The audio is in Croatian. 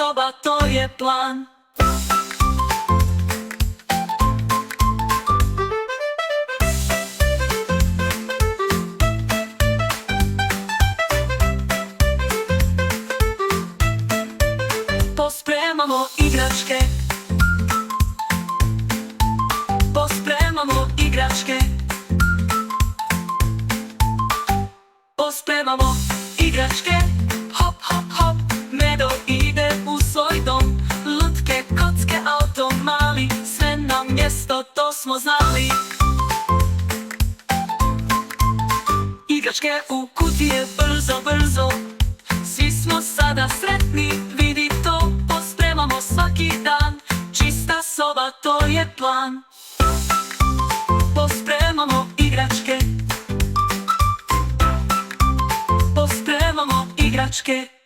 soba, to je plan. Pospremamo igračke. Pospremamo igračke. Pospremamo igračke. Hop, hop, hop, Medo ide u svoj dom. Lutke, kocke, auto mali, sve na mjesto, to smo znali. Igračke u kutije, brzo, brzo, svi smo sada sretni, vidi to. Pospremamo svaki dan, čista soba, to je plan. Pospremamo igračke. Pospremamo igračke.